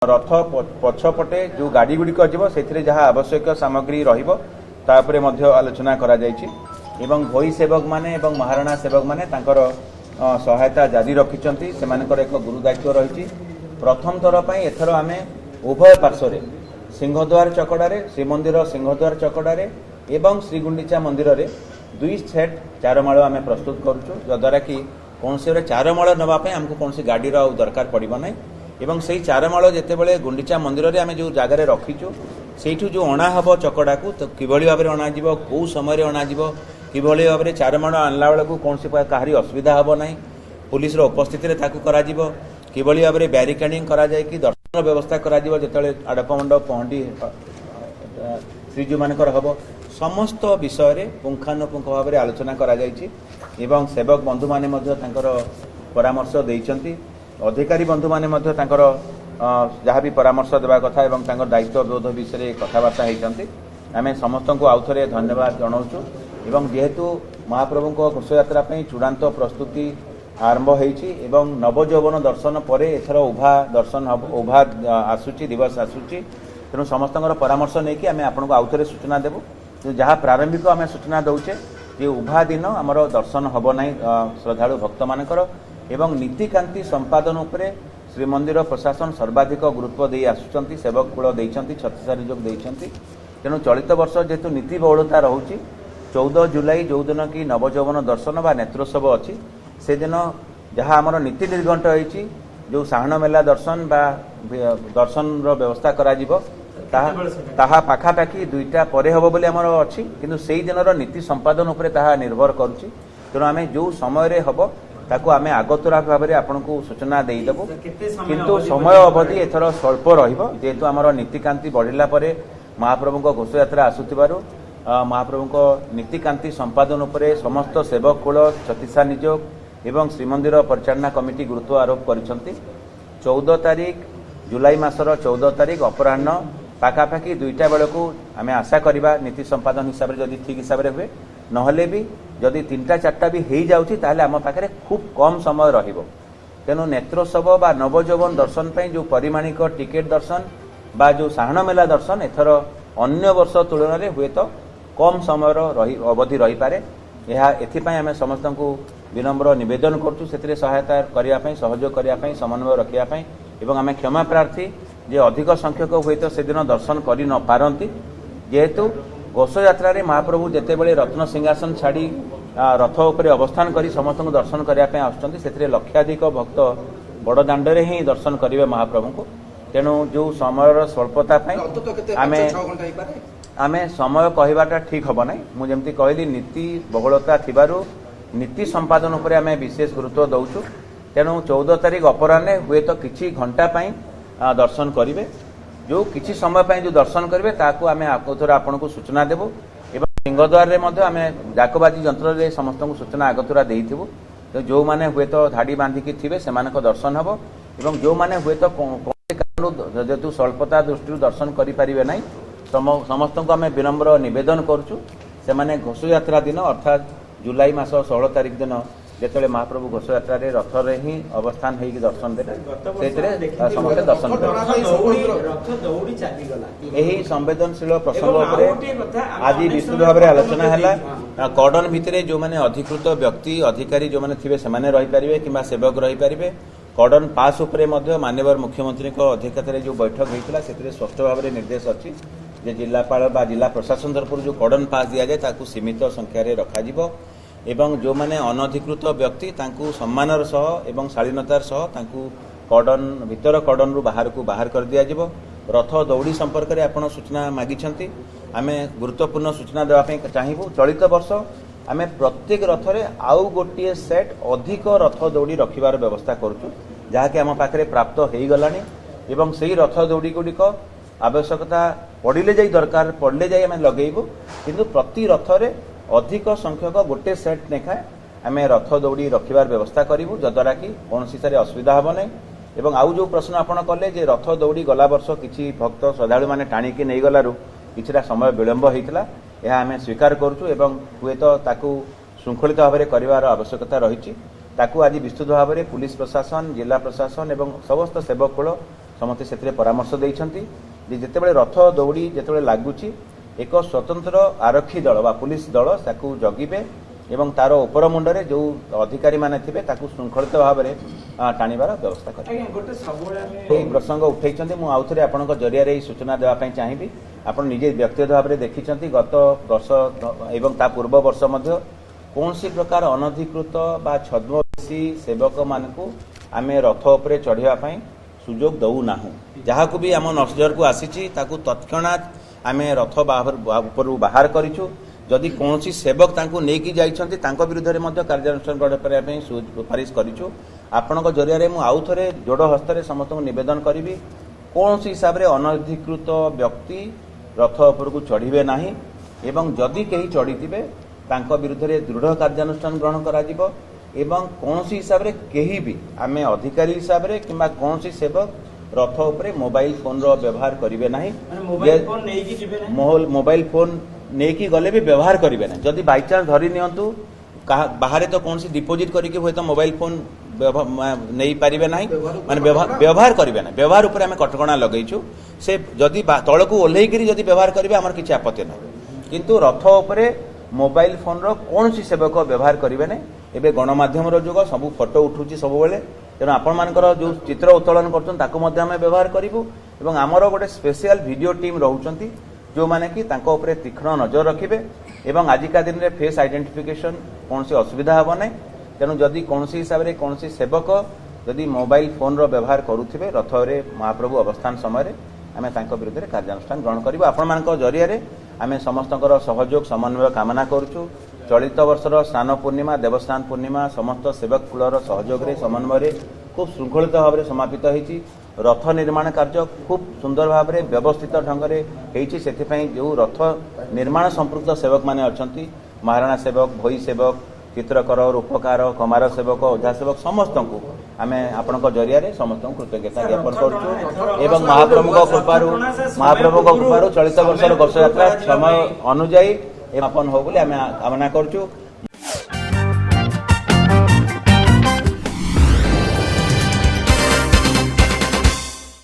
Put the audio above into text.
रथ पछपटे जो गाड़ी गुड़िक जीव से जहाँ आवश्यक सामग्री रही आलोचना करा एवं भोई सेवक माने एवं महाराणा सेवक माने सहायता जारी रखिंट से एक गुरु दायित्व रही। प्रथम थर पर एथर आम उभय पार्श्व सिंहद्वार चकड़े श्रीमंदिर सिंहद्वार चकड़े एवं श्रीगुंडीचा मंदिर रे 2 सेट चारमाल आम प्रस्तुत करुचु जद्वारा कि कौन से चारमाल नापी आमको कौन गाड़ी दरकार पड़ो ना एवं से चारमाल जितेबाला गुंडीचा मंदिर में आम जो जगार रखीचु से जो अणा हम चकड़ा को तो किभली भाव में अणाज कौ समय अणाज किभली भाव में चारमाल आणला बेलू कौन कहारी असुविधा हम ना पुलिस उपस्थित किभली भाव में ब्यारिकेडिंग कि दर्शन व्यवस्था करते आड़पमंडप पहंडी श्रीजू मानकर हम समस्त विषय पुंखानुपुंख भाव में आलोचना एवं सेवक बंधु माने परामर्श देइचंती अधिकारी बंधु माने जहाँ भी परामर्श देवा कथा एवं दायित्व बोध विषय कथबार्ता होती आम समस्त को आउ थे धन्यवाद जनाऊँ एवं जेहेतु महाप्रभु घोषयात्रा चूड़ांत प्रस्तुति आरंभ होती नवजौवन दर्शन पर एथर उभा दर्शन उभा आसूची दिवस आसूची तेणु समस्त परामर्श नहीं आम आपको आउ थे सूचना देवु जहाँ प्रारंभिक आम सूचना दौचे जे उभा दिन आमर दर्शन हम ना श्रद्धालु भक्त मानकर एवं नीतिकांति संपादन उपरे श्रीमंदिर प्रशासन सर्वाधिक गुरुत्व दे आसुचंती सेवक कूल देइचंती छत्तीस नियोग देइचंती तेणु चलित वर्ष जेहेतु नीति बहुलता रहुची 14 जुलाई जो दिन कि नवजौवन दर्शन बा नेत्रोत्सव अच्छी से दिन जहाँ आमर नीति निर्घंट होती जो साहण मेला दर्शन बा दर्शन व्यवस्था करा ताहा पाखापाखि 2टा परे हबो बोली आमर अच्छी किंतु सेही दिनर नीति संपादन उपरे ताहा निर्भर करुची तेणु आमे जो समय रे हबो ताको आमे आगतुरा भाव में आपको सूचना देदेबू किंतु समय अवधि एथर स्वल्प जेहेतु आमर नीतिकांति बढ़ला परे महाप्रभु घोषयात्रा आसुथिबारु महाप्रभु नीतिकांति संपादन उपरे समस्त सेवक कूल छत्तीसा नियोग एवं श्रीमंदिर परिचालना कमिटी गुरुत्व आरोप करिसंती 14 तारिख जुलाई मासर 14 तारिख अपराह्न पाखापाखि 2टा बेलू आम आशा करवा नीति संपादन हिसाब से जदि ठीक हिसाब से हुए नहले भी जदि 3टा 4टा भी हो जाऊँगी ताहले आम पाखे खूब कम समय रहिबो तेणु नेत्रोत्सव बा नवजौवन दर्शन पर जो परिमाणिक टिकेट दर्शन बा जो साहण मेला दर्शन एथर अन्य वर्ष तुलन में हुए तो कम समय अवधि रही पारे एथिपाई आम समस्त को विनम्र निवेदन करूँ से सहायता करने सहयोग करने समन्वय रखापी एवं आम क्षमा प्रार्थी जे अधिक संख्यक हुए तो से दिन दर्शन कर न पारती जेहेतु घोषयात्रा महाप्रभु जितेबाला रत्न सिंहासन छाड़ी रथ उपरे अवस्थान कर समस्त को दर्शन करने आसुँच लक्षाधिक भक्त बड़ दाण्डे ही दर्शन करेंगे महाप्रभु को तेणु जो समय स्वल्पता आम समय कहवाटा ठीक हम ना मुझे कहली नीति बहुलता थिबारु नीति संपादन उपरे आम विशेष गुरुत्व दौचु तेणु 14 तारिख अपराह्ने हुए तो किछि घंटा पाई दर्शन करेंगे जो किछि समय पाई जो दर्शन करेंगे ताकू आम आगतुरा आपन को सूचना देवु एवं सिंहद्वार रे मध्य आम डाकबाजी यंत्र रे समस्त को सूचना आगतुरा देइथिबु तो जो माने हुए तो धाड़ी बांधिकी थिबे सेमानक दर्शन हबो एवं जो माने हुए तो जेतु स्वल्पता दृष्टि दर्शन करि परिबे नै समस्त को आम विनम्र निवेदन करूछु से माने घोषयात्रा दिन अर्थात जुलाई मास 16 तारिख दिन जिते महाप्रभु घोषयात्रा रथ रे ही अवस्थान हो दर्शन देते समस्त दर्शन यही संवेदनशील प्रसंग आज विस्तृत भाव में आलोचना है कॉर्डन भितर जो मैंने अधिकृत व्यक्ति अधिकारी जो मैंने थे से रहीपर कि सेवक रहीपर कॉर्डन पास उपरे माननीय मुख्यमंत्री अध्यक्षता जो बैठक होता से स्पष्ट भाव में निर्देश अच्छी जे जिलापाल बा जिला प्रशासन तरफ जो कॉर्डन पास दि जाए ताकू सीमित संख्यार रखा एवं जो माने अनधिकृत व्यक्ति तांकू सम्मानर सह एवं शालीनतार सह तांकू कॉर्डन भीतर कॉर्डन रु बाहर कर दिया जिवो रथ दौड़ी संपर्क में आपण सूचना मागिछंती आमे गुरुत्वपूर्ण सूचना देवाई चाहिबू चलित वर्ष आमे प्रत्येक रथ रे आउ गोटे सेट अधिक रथ दौड़ी रखिबार व्यवस्था करूछु जहाँकि आम पाखे प्राप्त हो गलानी एवं सेही रथ दौड़ी गुड़िक आवश्यकता पड़िले जाई दरकार पड़ले जाई आमे लगेइबू किंतु प्रति रथ रे अधिक संख्यक गोटे सेट लेखाएं आम रथ दौड़ी रखिबार व्यवस्था करूँ जद्वारा कि कौन सी असुविधा हम ना एवं आउ जो प्रश्न आपड़ कले जे रथ दौड़ी गला वर्ष किसी भक्त श्रद्धालु मैंने टाणिकी नहीं गलारू किछिटा समय विलंब होता यह आम स्वीकार करुँ एवं हुए तो ताकू श्रृंखलित भाव में करार आवश्यकता रही ताकू आज विस्तृत भाव में पुलिस प्रशासन जिला प्रशासन एवं समस्त सेवक कूल ସମସ୍ତେ ସେଥିରେ ପରାମର୍ଶ ଦେଇଛନ୍ତି ଯେ ଯେତେବେଳେ ରଥ ଦୌଡ଼ି ଯେତେବେଳେ ଲାଗୁଛି ଏକ ସ୍ୱତନ୍ତ୍ର ଆରକ୍ଷୀ ଦଳ ବା ପୁଲିସ ଦଳ ତାକୁ ଜଗିବେ ଏବଂ ତାର ଉପର ମୁଣ୍ଡରେ ଯେଉଁ ଅଧିକାରୀମାନେ ଥିବେ ତାକୁ ଶୃଙ୍ଖଳିତ ଭାବରେ ଟାଣିବାର ବ୍ୟବସ୍ଥା କରିବେ। ଏହି ପ୍ରସଙ୍ଗ ଉଠାଇଛନ୍ତି, ମୁଁ ଆଉ ଥରେ ଆପଣଙ୍କ ଜରିଆରେ ଏହି ସୂଚନା ଦେବା ପାଇଁ ଚାହିଁବି। ଆପଣ ନିଜେ ବ୍ୟକ୍ତିଗତ ଭାବରେ ଦେଖିଛନ୍ତି ଗତ ବର୍ଷ ଏବଂ ତା ପୂର୍ବ ବର୍ଷ ମଧ୍ୟ କୌଣସି ପ୍ରକାର ଅନଧିକୃତ ବା ଛଦ୍ମବେଶୀ ସେବକମାନଙ୍କୁ ଆମେ ରଥ ଉପରେ ଚଢ଼ିବା ପାଇଁ ସୁଯୋଗ ଦେଉନାହୁଁ। ଯାହାକୁ ବି ଆମ ନଜରକୁ ଆସିଛି ତାକୁ ତତ୍କ୍ଷଣାତ୍ ଆମେ ରଥ ଉପରୁ ବାହାର କରିଛୁ। ଯଦି କୌଣସି ସେବକ ତାଙ୍କୁ ନେଇକି ଯାଇଛନ୍ତି ତାଙ୍କ ବିରୁଦ୍ଧରେ ମଧ୍ୟ କାର୍ଯ୍ୟାନୁଷ୍ଠାନ ଗ୍ରହଣ କରିବା ପାଇଁ ସୁପାରିଶ କରିଛୁ। ଆପଣଙ୍କ ଜରିଆରେ ମୁଁ ଆଉ ଥରେ ଯୋଡ଼ ହସ୍ତରେ ସମସ୍ତଙ୍କୁ ନିବେଦନ କରିବି, କୌଣସି ହିସାବରେ ଅନଧିକୃତ ବ୍ୟକ୍ତି ରଥ ଉପରକୁ ଚଢ଼ିବେ ନାହିଁ ଏବଂ ଯଦି କେହି ଚଢ଼ିଥିବେ ତାଙ୍କ ବିରୁଦ୍ଧରେ ଦୃଢ଼ କାର୍ଯ୍ୟାନୁଷ୍ଠାନ ଗ୍ରହଣ କରାଯିବ ଏବଂ କୌଣସି ହିସାବରେ କେହି ବି ଆମେ ଅଧିକାରୀ ହିସାବରେ କିମ୍ବା କୌଣସି ସେବକ ରଥ ଉପରେ ମୋବାଇଲ ଫୋନର ବ୍ୟବହାର କରିବେ ନାହିଁ। ମୋବାଇଲ ଫୋନ ନେଇକି ଗଲେ ବି ବ୍ୟବହାର କରିବେ ନାହିଁ। ଯଦି ବାଇଚାନ୍ସ ଧରି ନିଅନ୍ତୁ ବାହାରେ ତ କୌଣସି ଡିପୋଜିଟ୍ କରିକି ହୁଏତ ମୋବାଇଲ ଫୋନ ନେଇପାରିବେ ନାହିଁ, ମାନେ ବ୍ୟବହାର କରିବେ ନାହିଁ। ବ୍ୟବହାର ଉପରେ ଆମେ କଟକଣା ଲଗେଇଛୁ। ସେ ଯଦି ତଳକୁ ଓହ୍ଲେଇକିରି ଯଦି ବ୍ୟବହାର କରିବେ ଆମର କିଛି ଆପତ୍ତି ନାହିଁ, କିନ୍ତୁ ରଥ ଉପରେ ମୋବାଇଲ ଫୋନର କୌଣସି ସେବକ ବ୍ୟବହାର କରିବେ ନାହିଁ। ଏବେ ଗଣମାଧ୍ୟମର ଯୁଗ, ସବୁ ଫଟୋ ଉଠୁଛି ସବୁବେଳେ, ତେଣୁ ଆପଣମାନଙ୍କର ଯେଉଁ ଚିତ୍ର ଉତ୍ତୋଳନ କରୁଛନ୍ତି ତାକୁ ମଧ୍ୟ ଆମେ ବ୍ୟବହାର କରିବୁ ଏବଂ ଆମର ଗୋଟେ ସ୍ପେଶିଆଲ ଭିଡ଼ିଓ ଟିମ୍ ରହୁଛନ୍ତି ଯେଉଁମାନେ କି ତାଙ୍କ ଉପରେ ତୀକ୍ଷ୍ଣ ନଜର ରଖିବେ ଏବଂ ଆଜିକା ଦିନରେ ଫେସ୍ ଆଇଡେଣ୍ଟିଫିକେସନ୍ କୌଣସି ଅସୁବିଧା ହେବ ନାହିଁ। ତେଣୁ ଯଦି କୌଣସି ହିସାବରେ କୌଣସି ସେବକ ଯଦି ମୋବାଇଲ ଫୋନର ବ୍ୟବହାର କରୁଥିବେ ରଥରେ ମହାପ୍ରଭୁ ଅବସ୍ଥାନ ସମୟରେ ଆମେ ତାଙ୍କ ବିରୁଦ୍ଧରେ କାର୍ଯ୍ୟାନୁଷ୍ଠାନ ଗ୍ରହଣ କରିବୁ। ଆପଣମାନଙ୍କ ଜରିଆରେ ଆମେ ସମସ୍ତଙ୍କର ସହଯୋଗ ସମନ୍ୱୟ କାମନା କରୁଛୁ। ଚଳିତ ବର୍ଷର ସ୍ନାନ ପୂର୍ଣ୍ଣିମା, ଦେବସ୍ନାନ ପୂର୍ଣ୍ଣିମା ସମସ୍ତ ସେବକ କୂଳର ସହଯୋଗରେ ସମନ୍ୱୟରେ ଖୁବ୍ ଶୃଙ୍ଖଳିତ ଭାବରେ ସମାପିତ ହୋଇଛି। ରଥ ନିର୍ମାଣ କାର୍ଯ୍ୟ ଖୁବ୍ ସୁନ୍ଦର ଭାବରେ ବ୍ୟବସ୍ଥିତ ଢଙ୍ଗରେ ହୋଇଛି। ସେଥିପାଇଁ ଯେଉଁ ରଥ ନିର୍ମାଣ ସମ୍ପୃକ୍ତ ସେବକମାନେ ଅଛନ୍ତି, ମହାରଣା ସେବକ, ଭୋଇ ସେବକ, ଚିତ୍ରକର, ରୂପକାର, କମାର ସେବକ, ଓଝା ସେବକ ସମସ୍ତଙ୍କୁ ଆମେ ଆପଣଙ୍କ ଜରିଆରେ ସମସ୍ତଙ୍କୁ କୃତଜ୍ଞତା ଜ୍ଞାପନ କରୁଛୁ ଏବଂ ମହାପ୍ରଭୁଙ୍କ କୃପାରୁ ଚଳିତ ବର୍ଷର ଘୋଷଯାତ୍ରା ସମୟ ଅନୁଯାୟୀ ସମାପନ ହେବ ବୋଲି ଆମେ କାମନା କରୁଛୁ।